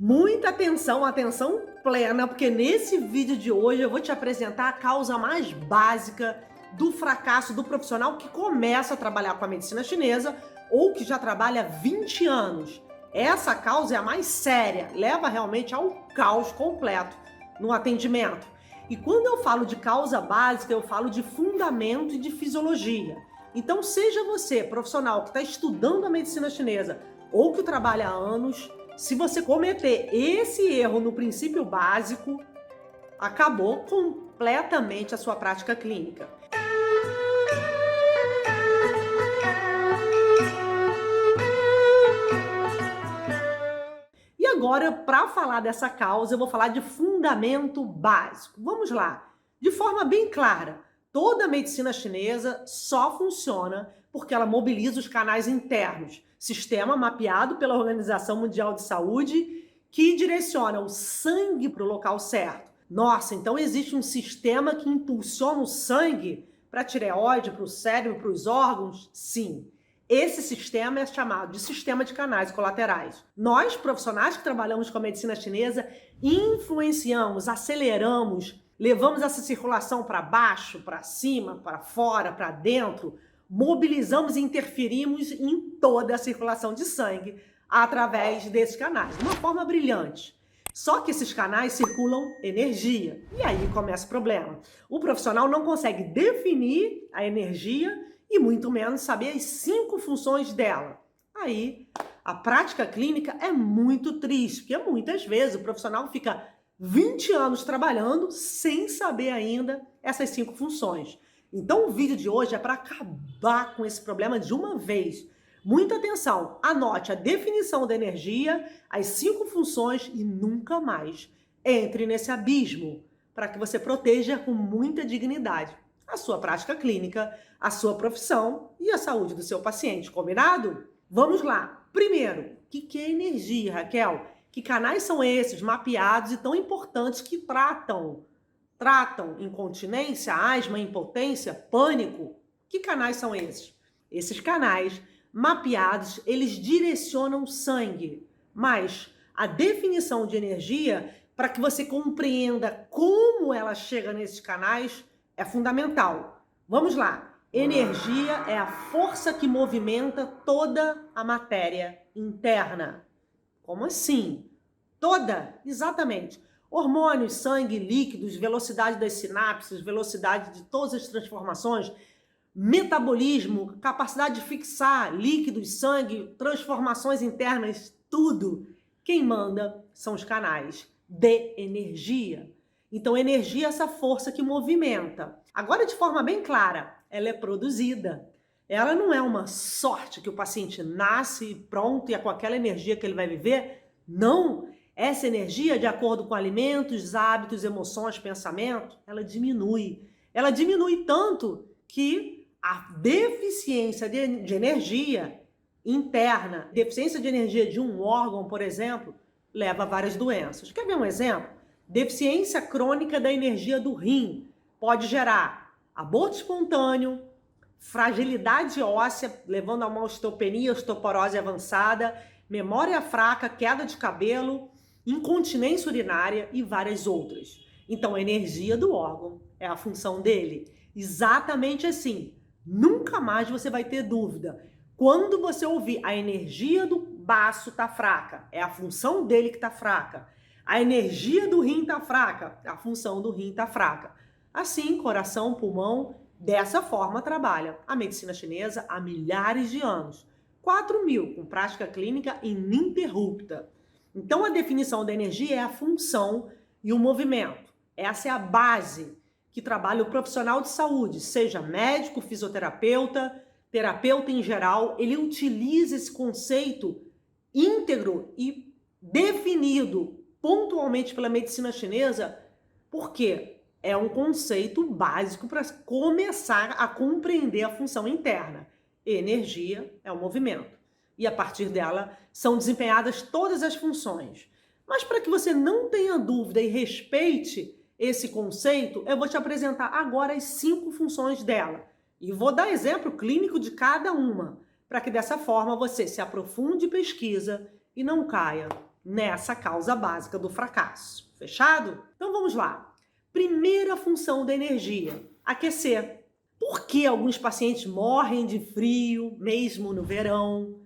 Muita atenção, atenção plena, porque nesse vídeo de hoje eu vou te apresentar a causa mais básica do fracasso do profissional que começa a trabalhar com a medicina chinesa ou que já trabalha há 20 anos. Essa causa é a mais séria, leva realmente ao caos completo no atendimento. E quando eu falo de causa básica, eu falo de fundamento e de fisiologia. Então, seja você profissional que está estudando a medicina chinesa ou que trabalha há anos, se você cometer esse erro no princípio básico, acabou completamente a sua prática clínica. E agora, para falar dessa causa, eu vou falar de fundamento básico. Vamos lá. De forma bem clara, toda a medicina chinesa só funciona porque ela mobiliza os canais internos, sistema mapeado pela Organização Mundial de Saúde, que direciona o sangue para o local certo. Nossa, então existe um sistema que impulsiona o sangue para a tireoide, para o cérebro, para os órgãos? Sim. Esse sistema é chamado de sistema de canais colaterais. Nós, profissionais que trabalhamos com a medicina chinesa, influenciamos, aceleramos, levamos essa circulação para baixo, para cima, para fora, para dentro, mobilizamos e interferimos em toda a circulação de sangue através desses canais, de uma forma brilhante. Só que esses canais circulam energia, e aí começa o problema. O profissional não consegue definir a energia e muito menos saber as 5 funções dela. Aí, a prática clínica é muito triste, porque muitas vezes o profissional fica 20 anos trabalhando sem saber ainda essas 5 funções. Então o vídeo de hoje é para acabar com esse problema de uma vez. Muita atenção, anote a definição da energia, as 5 funções e nunca mais entre nesse abismo, para que você proteja com muita dignidade a sua prática clínica, a sua profissão e a saúde do seu paciente, combinado? Vamos lá. Primeiro, o que é energia, Raquel? Que canais são esses mapeados e tão importantes que tratam incontinência, asma, impotência, pânico? Que canais são esses? Esses canais mapeados, eles direcionam o sangue, mas a definição de energia, para que você compreenda como ela chega nesses canais, é fundamental. Vamos lá. Energia é a força que movimenta toda a matéria interna. Como assim? Toda? Exatamente. Hormônios, sangue, líquidos, velocidade das sinapses, velocidade de todas as transformações, metabolismo, capacidade de fixar líquidos, sangue, transformações internas, tudo. Quem manda são os canais de energia. Então, energia é essa força que movimenta. Agora, de forma bem clara, ela é produzida. Ela não é uma sorte que o paciente nasce pronto e é com aquela energia que ele vai viver. Não. Essa energia, de acordo com alimentos, hábitos, emoções, pensamento, ela diminui. Ela diminui tanto que a deficiência de energia interna, deficiência de energia de um órgão, por exemplo, leva a várias doenças. Quer ver um exemplo? Deficiência crônica da energia do rim pode gerar aborto espontâneo, fragilidade óssea, levando a uma osteopenia, osteoporose avançada, memória fraca, queda de cabelo, incontinência urinária e várias outras. Então, a energia do órgão é a função dele. Exatamente assim. Nunca mais você vai ter dúvida. Quando você ouvir a energia do baço está fraca, é a função dele que está fraca. A energia do rim está fraca, a função do rim está fraca. Assim, coração, pulmão, dessa forma trabalha a medicina chinesa há milhares de anos. 4.000 com prática clínica ininterrupta. Então, a definição da energia é a função e o movimento. Essa é a base que trabalha o profissional de saúde, seja médico, fisioterapeuta, terapeuta em geral, ele utiliza esse conceito íntegro e definido pontualmente pela medicina chinesa, porque é um conceito básico para começar a compreender a função interna. Energia é o movimento. E a partir dela são desempenhadas todas as funções. Mas para que você não tenha dúvida e respeite esse conceito, eu vou te apresentar agora as 5 funções dela. E vou dar exemplo clínico de cada uma, para que dessa forma você se aprofunde e pesquisa e não caia nessa causa básica do fracasso. Fechado? Então vamos lá. Primeira função da energia: aquecer. Por que alguns pacientes morrem de frio, mesmo no verão?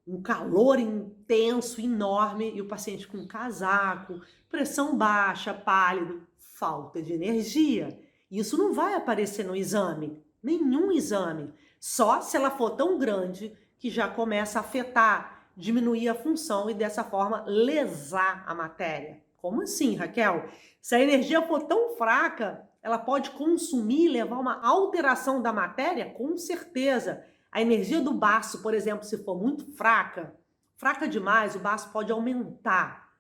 Um calor intenso, enorme, e o paciente com casaco, pressão baixa, pálido, falta de energia. Isso não vai aparecer no exame, nenhum exame, só se ela for tão grande que já começa a afetar, diminuir a função e dessa forma lesar a matéria. Como assim, Raquel? Se a energia for tão fraca, ela pode consumir e levar a uma alteração da matéria? Com certeza. A energia do baço, por exemplo, se for muito fraca demais, o baço pode aumentar,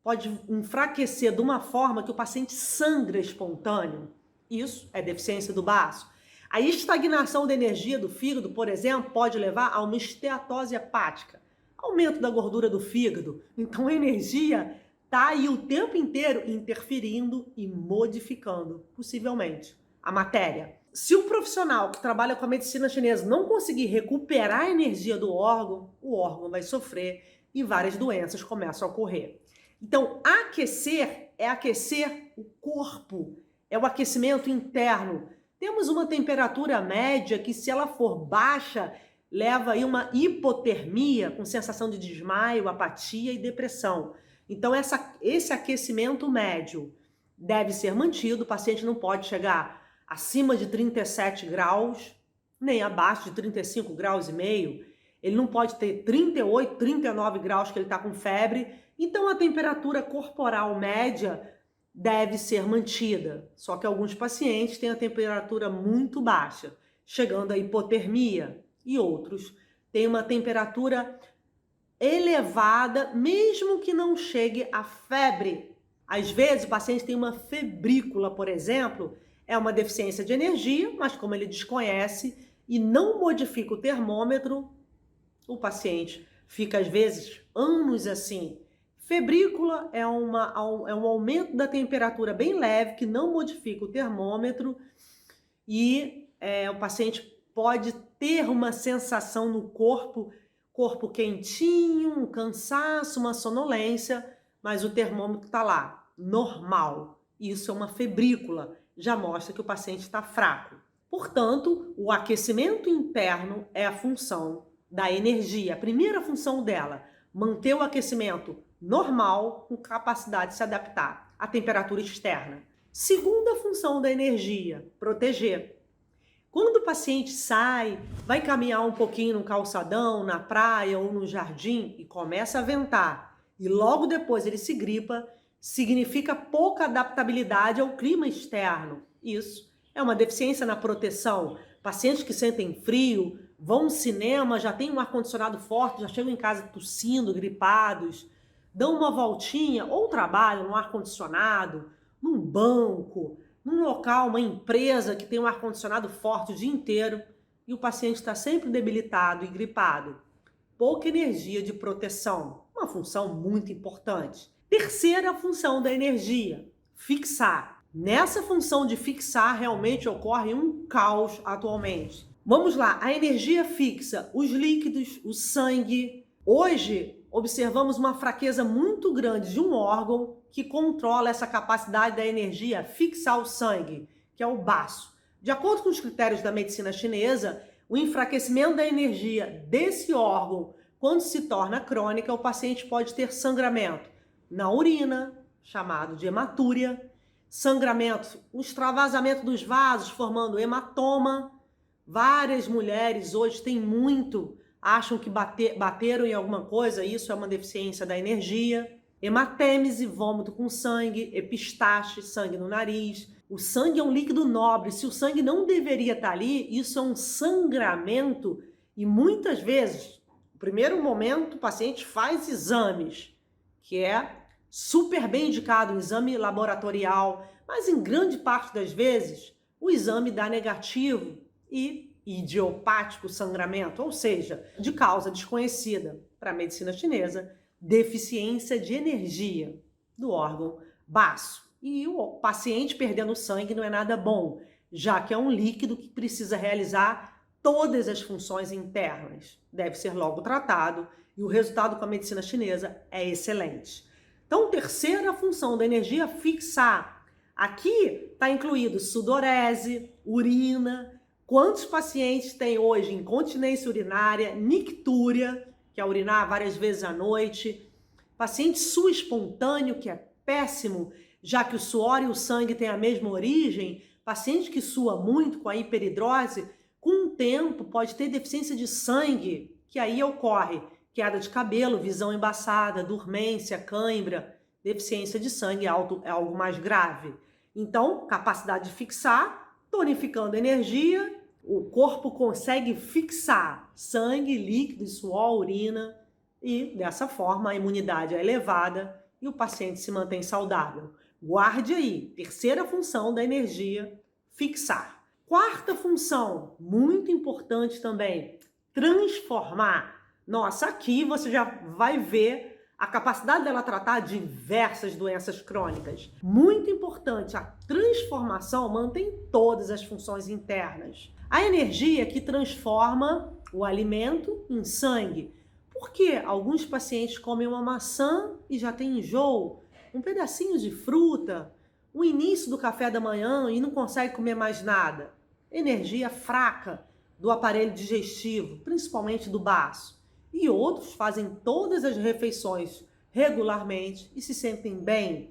pode enfraquecer de uma forma que o paciente sangra espontâneo. Isso é deficiência do baço. A estagnação da energia do fígado, por exemplo, pode levar a uma esteatose hepática, aumento da gordura do fígado. Então a energia está aí o tempo inteiro interferindo e modificando, possivelmente, a matéria. Se o profissional que trabalha com a medicina chinesa não conseguir recuperar a energia do órgão, o órgão vai sofrer e várias doenças começam a ocorrer. Então, aquecer é aquecer o corpo, é o aquecimento interno. Temos uma temperatura média que, se ela for baixa, leva aí uma hipotermia, com sensação de desmaio, apatia e depressão. Então, esse aquecimento médio deve ser mantido, o paciente não pode chegar acima de 37 graus, nem abaixo de 35 graus e meio. Ele não pode ter 38, 39 graus que ele está com febre. Então, a temperatura corporal média deve ser mantida. Só que alguns pacientes têm a temperatura muito baixa, chegando à hipotermia, e outros têm uma temperatura elevada, mesmo que não chegue à febre. Às vezes, o paciente tem uma febrícula, por exemplo, é uma deficiência de energia, mas como ele desconhece e não modifica o termômetro, o paciente fica, às vezes, anos assim. Febrícula é um aumento da temperatura bem leve, que não modifica o termômetro, e o paciente pode ter uma sensação no corpo quentinho, um cansaço, uma sonolência, mas o termômetro está lá, normal. Isso é uma febrícula, já mostra que o paciente está fraco. Portanto, o aquecimento interno é a função da energia. A primeira função dela, manter o aquecimento normal, com capacidade de se adaptar à temperatura externa. Segunda função da energia, proteger. Quando o paciente sai, vai caminhar um pouquinho no calçadão, na praia ou no jardim e começa a ventar, e logo depois ele se gripa, significa pouca adaptabilidade ao clima externo. Isso é uma deficiência na proteção. Pacientes que sentem frio, vão ao cinema, já tem um ar-condicionado forte, já chegam em casa tossindo, gripados, dão uma voltinha ou trabalham no ar-condicionado, num banco, num local, uma empresa que tem um ar-condicionado forte o dia inteiro e o paciente está sempre debilitado e gripado. Pouca energia de proteção, uma função muito importante. Terceira função da energia, fixar. Nessa função de fixar, realmente ocorre um caos atualmente. Vamos lá, a energia fixa, os líquidos, o sangue. Hoje, observamos uma fraqueza muito grande de um órgão que controla essa capacidade da energia fixar o sangue, que é o baço. De acordo com os critérios da medicina chinesa, o enfraquecimento da energia desse órgão, quando se torna crônica, o paciente pode ter sangramento na urina, chamado de hematúria, sangramento, um extravasamento dos vasos, formando hematoma. Várias mulheres hoje têm muito, acham que bateram em alguma coisa, isso é uma deficiência da energia. Hematêmese, vômito com sangue, epistaxe, sangue no nariz. O sangue é um líquido nobre, se o sangue não deveria estar ali, isso é um sangramento e muitas vezes, no primeiro momento, o paciente faz exames, que é super bem indicado, um exame laboratorial, mas em grande parte das vezes o exame dá negativo e idiopático sangramento, ou seja, de causa desconhecida para a medicina chinesa, deficiência de energia do órgão baço. E o paciente perdendo sangue não é nada bom, já que é um líquido que precisa realizar todas as funções internas. Deve ser logo tratado e o resultado com a medicina chinesa é excelente. Então, terceira função da energia, fixar. Aqui está incluído sudorese, urina. Quantos pacientes têm hoje incontinência urinária, nictúria, que é urinar várias vezes à noite, paciente suor espontâneo, que é péssimo, já que o suor e o sangue têm a mesma origem, paciente que sua muito com a hiperidrose, com o tempo pode ter deficiência de sangue, que aí ocorre queda de cabelo, visão embaçada, dormência, cãibra, deficiência de sangue é algo mais grave. Então, capacidade de fixar, tonificando a energia, o corpo consegue fixar sangue, líquido, suor, urina e, dessa forma, a imunidade é elevada e o paciente se mantém saudável. Guarde aí, terceira função da energia, fixar. Quarta função, muito importante também, transformar. Nossa, aqui você já vai ver a capacidade dela tratar diversas doenças crônicas. Muito importante, a transformação mantém todas as funções internas. A energia que transforma o alimento em sangue. Por que alguns pacientes comem uma maçã e já tem enjoo? Um pedacinho de fruta, o início do café da manhã e não consegue comer mais nada. Energia fraca do aparelho digestivo, principalmente do baço. E outros fazem todas as refeições regularmente e se sentem bem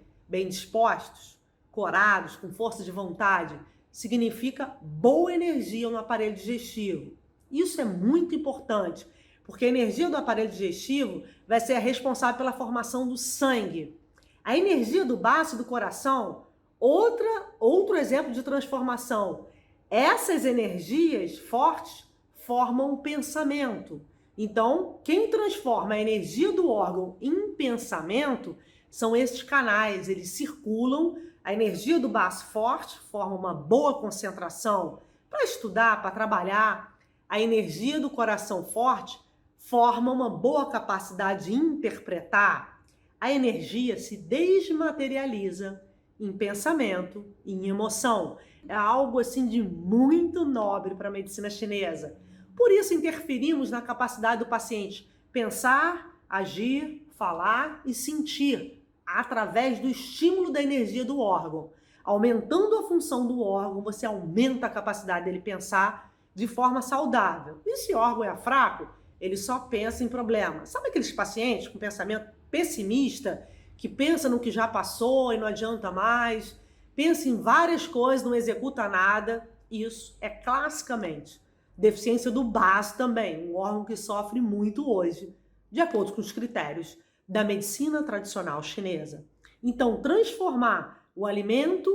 dispostos, corados, com força de vontade. Significa boa energia no aparelho digestivo. Isso é muito importante, porque a energia do aparelho digestivo vai ser a responsável pela formação do sangue. A energia do baço e do coração, outro exemplo de transformação. Essas energias fortes formam o pensamento. Então, quem transforma a energia do órgão em pensamento são esses canais, eles circulam. A energia do baço forte forma uma boa concentração para estudar, para trabalhar. A energia do coração forte forma uma boa capacidade de interpretar. A energia se desmaterializa em pensamento, em emoção. É algo assim de muito nobre para a medicina chinesa. Por isso interferimos na capacidade do paciente pensar, agir, falar e sentir através do estímulo da energia do órgão. Aumentando a função do órgão, você aumenta a capacidade dele pensar de forma saudável. E se o órgão é fraco, ele só pensa em problemas. Sabe aqueles pacientes com pensamento pessimista, que pensa no que já passou e não adianta mais, pensa em várias coisas, não executa nada? Isso é classicamente deficiência do baço também, um órgão que sofre muito hoje, de acordo com os critérios da medicina tradicional chinesa. Então, transformar o alimento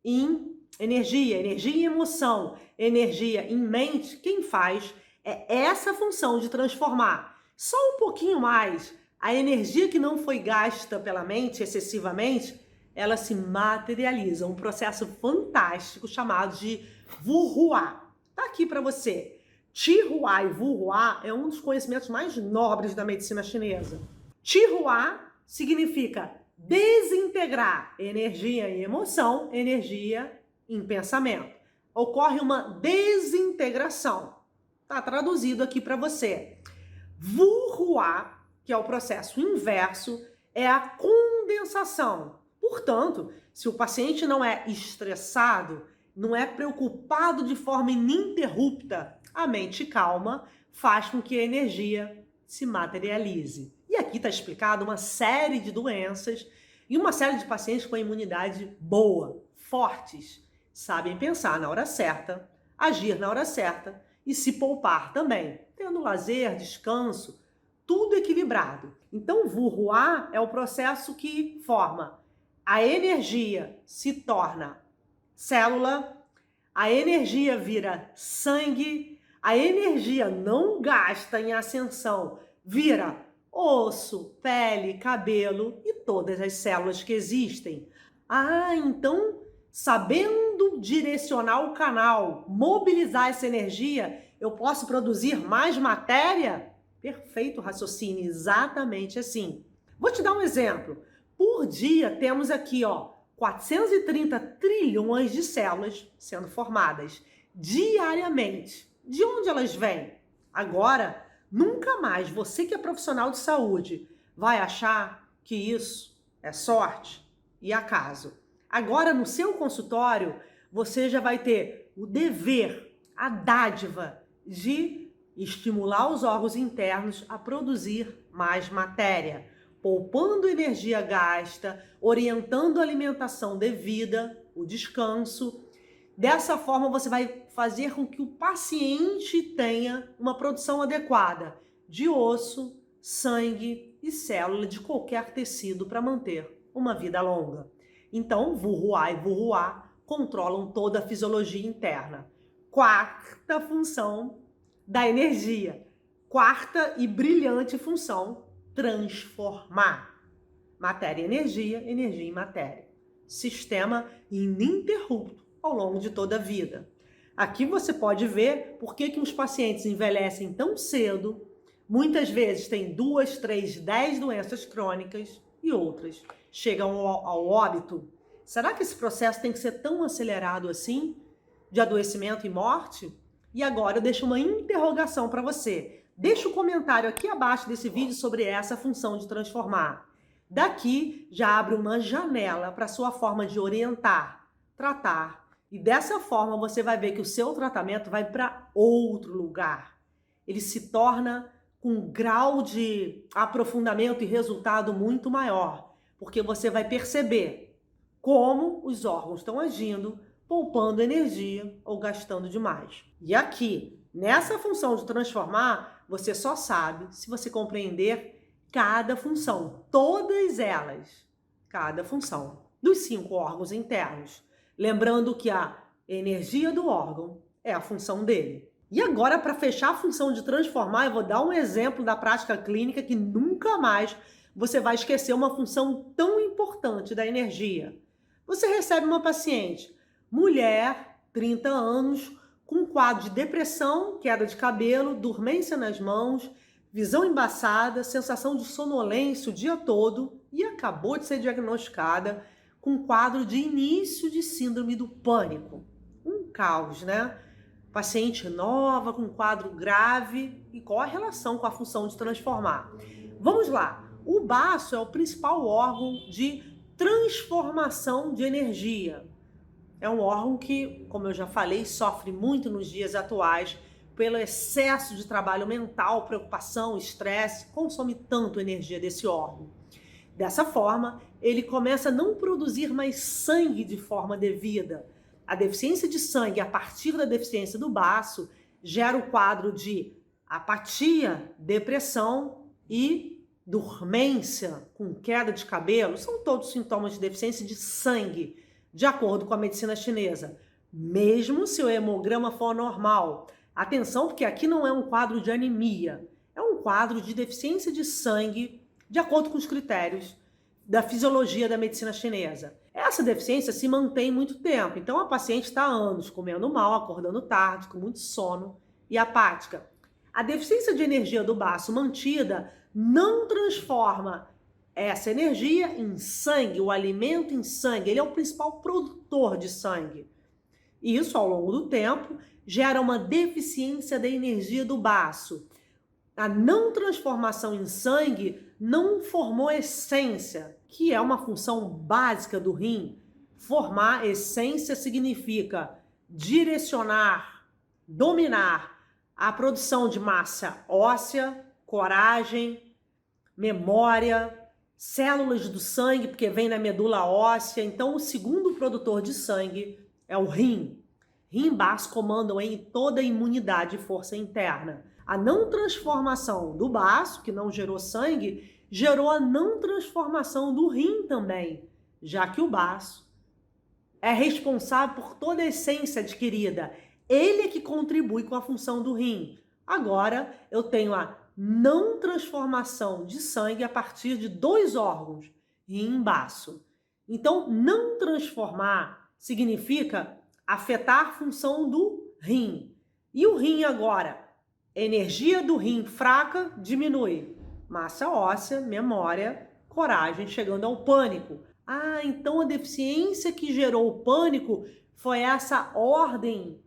em energia, energia em emoção, energia em mente, quem faz é essa função de transformar. Só um pouquinho mais, a energia que não foi gasta pela mente excessivamente, ela se materializa, um processo fantástico chamado de Wuhua. Tá aqui para você. Qihua e Wuhua é um dos conhecimentos mais nobres da medicina chinesa. Qihua significa desintegrar energia em emoção, energia em pensamento. Ocorre uma desintegração. Tá traduzido aqui para você. Wuhua, que é o processo inverso, é a condensação. Portanto, se o paciente não é estressado, não é preocupado de forma ininterrupta, a mente calma faz com que a energia se materialize. E aqui está explicado uma série de doenças e uma série de pacientes com a imunidade boa, fortes, sabem pensar na hora certa, agir na hora certa e se poupar também, tendo lazer, descanso, tudo equilibrado. Então, Wuhua é o processo que forma a energia se torna célula, a energia vira sangue, a energia não gasta em ascensão vira osso, pele, cabelo e todas as células que existem. Ah, então, sabendo direcionar o canal, mobilizar essa energia, eu posso produzir mais matéria? Perfeito raciocínio, exatamente assim. Vou te dar um exemplo. Por dia temos aqui, 430 trilhões de células sendo formadas diariamente. De onde elas vêm? Agora, nunca mais você que é profissional de saúde vai achar que isso é sorte e acaso. Agora, no seu consultório, você já vai ter o dever, a dádiva de estimular os órgãos internos a produzir mais matéria, poupando energia gasta, orientando a alimentação devida, o descanso. Dessa forma, você vai fazer com que o paciente tenha uma produção adequada de osso, sangue e célula de qualquer tecido para manter uma vida longa. Então, Vurruá e Vurruá controlam toda a fisiologia interna. Quarta função da energia. Quarta e brilhante função, transformar. Matéria em energia, energia em matéria. Sistema ininterrupto ao longo de toda a vida. Aqui você pode ver por que os pacientes envelhecem tão cedo, muitas vezes têm 2, 3, 10 doenças crônicas e outras chegam ao óbito. Será que esse processo tem que ser tão acelerado assim, de adoecimento e morte? E agora eu deixo uma interrogação para você. Deixa um comentário aqui abaixo desse vídeo sobre essa função de transformar. Daqui já abre uma janela para a sua forma de orientar, tratar. E dessa forma você vai ver que o seu tratamento vai para outro lugar. Ele se torna com um grau de aprofundamento e resultado muito maior, porque você vai perceber como os órgãos estão agindo, poupando energia ou gastando demais. E aqui, nessa função de transformar, você só sabe se você compreender cada função, todas elas, cada função dos 5 órgãos internos. Lembrando que a energia do órgão é a função dele. E agora, para fechar a função de transformar, eu vou dar um exemplo da prática clínica que nunca mais você vai esquecer uma função tão importante da energia. Você recebe uma paciente, mulher, 30 anos, com um quadro de depressão, queda de cabelo, dormência nas mãos, visão embaçada, sensação de sonolência o dia todo e acabou de ser diagnosticada com um quadro de início de síndrome do pânico. Um caos, né? Paciente nova, com um quadro grave. E qual a relação com a função de transformar? Vamos lá. O baço é o principal órgão de transformação de energia. É um órgão que, como eu já falei, sofre muito nos dias atuais pelo excesso de trabalho mental, preocupação, estresse, consome tanto energia desse órgão. Dessa forma, ele começa a não produzir mais sangue de forma devida. A deficiência de sangue, a partir da deficiência do baço, gera o quadro de apatia, depressão e dormência, com queda de cabelo. São todos sintomas de deficiência de sangue, de acordo com a medicina chinesa. Mesmo se o hemograma for normal. Atenção, porque aqui não é um quadro de anemia, é um quadro de deficiência de sangue, de acordo com os critérios da fisiologia da medicina chinesa. Essa deficiência se mantém muito tempo, então a paciente está há anos comendo mal, acordando tarde, com muito sono e apática. A deficiência de energia do baço mantida não transforma essa energia em sangue, o alimento em sangue. Ele é o principal produtor de sangue. E isso, ao longo do tempo, gera uma deficiência da energia do baço. A não transformação em sangue não formou essência, que é uma função básica do rim. Formar essência significa direcionar, dominar a produção de massa óssea, coragem, memória, células do sangue, porque vem na medula óssea. Então, o segundo produtor de sangue é o rim. Rim e baço comandam em toda a imunidade e força interna. A não transformação do baço, que não gerou sangue, gerou a não transformação do rim também, já que o baço é responsável por toda a essência adquirida. Ele é que contribui com a função do rim. Agora, eu tenho a não transformação de sangue a partir de 2 órgãos, rim e baço. Então, não transformar significa afetar a função do rim. E o rim agora? Energia do rim fraca diminui. Massa óssea, memória, coragem, chegando ao pânico. Ah, então a deficiência que gerou o pânico foi essa ordem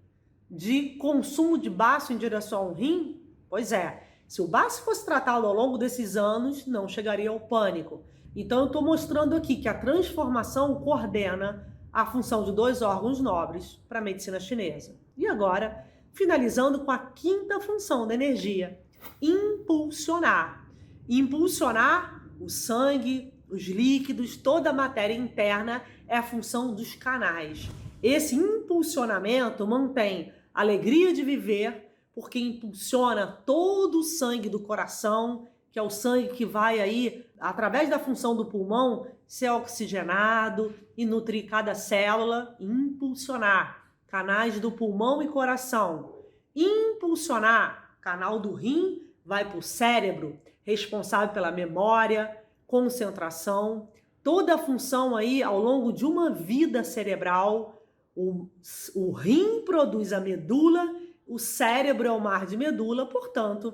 de consumo de baço em direção ao rim? Pois é, se o baço fosse tratado ao longo desses anos, não chegaria ao pânico. Então eu estou mostrando aqui que a transformação coordena a função de 2 órgãos nobres para a medicina chinesa. E agora, finalizando com a quinta função da energia, impulsionar. Impulsionar o sangue, os líquidos, toda a matéria interna é a função dos canais. Esse impulsionamento mantém a alegria de viver, porque impulsiona todo o sangue do coração, que é o sangue que vai aí, através da função do pulmão, ser oxigenado e nutrir cada célula, impulsionar canais do pulmão e coração. Impulsionar, canal do rim vai para o cérebro, responsável pela memória, concentração, toda a função aí ao longo de uma vida cerebral. O rim produz a medula, o cérebro é o mar de medula, portanto,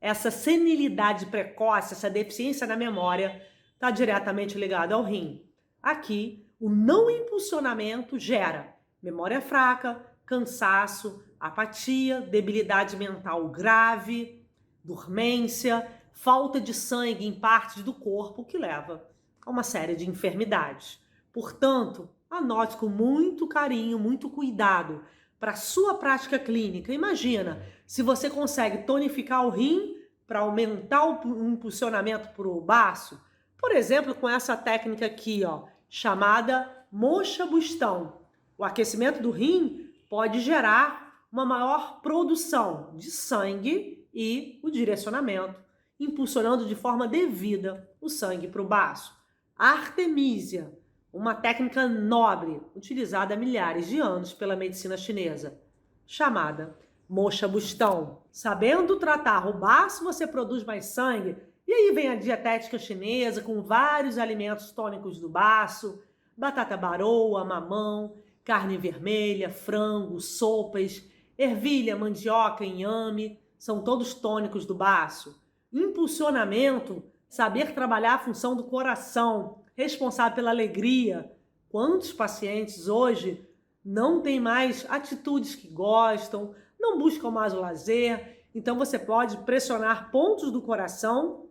essa senilidade precoce, essa deficiência na memória, está diretamente ligada ao rim. Aqui, o não impulsionamento gera memória fraca, cansaço, apatia, debilidade mental grave, dormência, falta de sangue em partes do corpo, que leva a uma série de enfermidades. Portanto, anote com muito carinho, muito cuidado para a sua prática clínica. Imagina se você consegue tonificar o rim para aumentar o impulsionamento para o baço, por exemplo, com essa técnica aqui, chamada mocha-bustão. O aquecimento do rim pode gerar uma maior produção de sangue e o direcionamento, impulsionando de forma devida o sangue para o baço. A artemísia, uma técnica nobre utilizada há milhares de anos pela medicina chinesa, chamada mocha-bustão. Sabendo tratar o baço, você produz mais sangue. E aí vem a dietética chinesa com vários alimentos tônicos do baço, batata baroa, mamão, carne vermelha, frango, sopas, ervilha, mandioca, inhame, são todos tônicos do baço. Impulsionamento, saber trabalhar a função do coração, responsável pela alegria. Quantos pacientes hoje não têm mais atitudes que gostam, não buscam mais o lazer? Então você pode pressionar pontos do coração,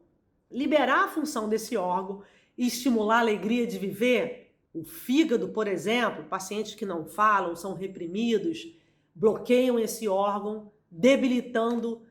liberar a função desse órgão e estimular a alegria de viver. O fígado, por exemplo, pacientes que não falam, são reprimidos, bloqueiam esse órgão, debilitando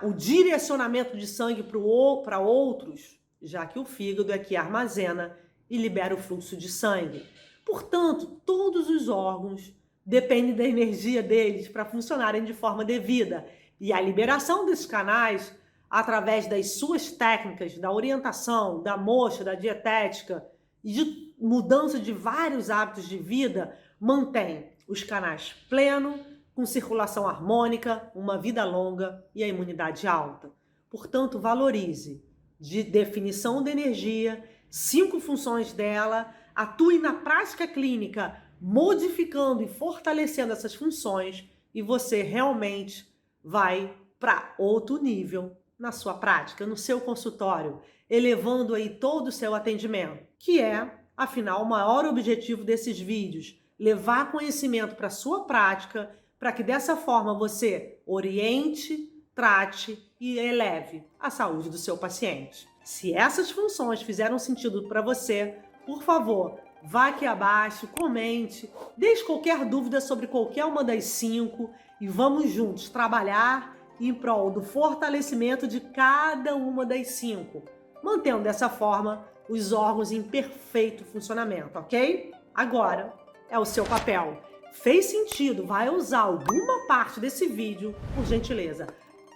o direcionamento de sangue para outros, já que o fígado é que armazena e libera o fluxo de sangue. Portanto, todos os órgãos dependem da energia deles para funcionarem de forma devida. E a liberação desses canais, através das suas técnicas, da orientação, da mocha, da dietética e de mudança de vários hábitos de vida, mantém os canais plenos, com circulação harmônica, uma vida longa e a imunidade alta. Portanto, valorize de definição de energia, 5 funções dela, atue na prática clínica, modificando e fortalecendo essas funções, e você realmente vai para outro nível na sua prática, no seu consultório, elevando aí todo o seu atendimento, que é, afinal, o maior objetivo desses vídeos, levar conhecimento para a sua prática, para que dessa forma você oriente, trate e eleve a saúde do seu paciente. Se essas funções fizeram sentido para você, por favor, vá aqui abaixo, comente, deixe qualquer dúvida sobre qualquer uma das 5 e vamos juntos trabalhar em prol do fortalecimento de cada uma das 5, mantendo dessa forma os órgãos em perfeito funcionamento, ok? Agora é o seu papel. Fez sentido? Vai usar alguma parte desse vídeo, por gentileza,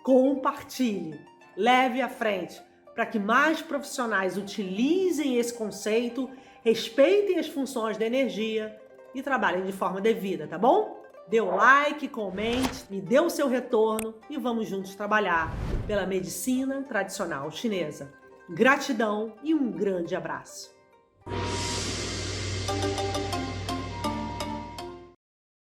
compartilhe, leve à frente, para que mais profissionais utilizem esse conceito, respeitem as funções da energia e trabalhem de forma devida, tá bom? Dê o like, comente, me dê o seu retorno e vamos juntos trabalhar pela medicina tradicional chinesa. Gratidão e um grande abraço.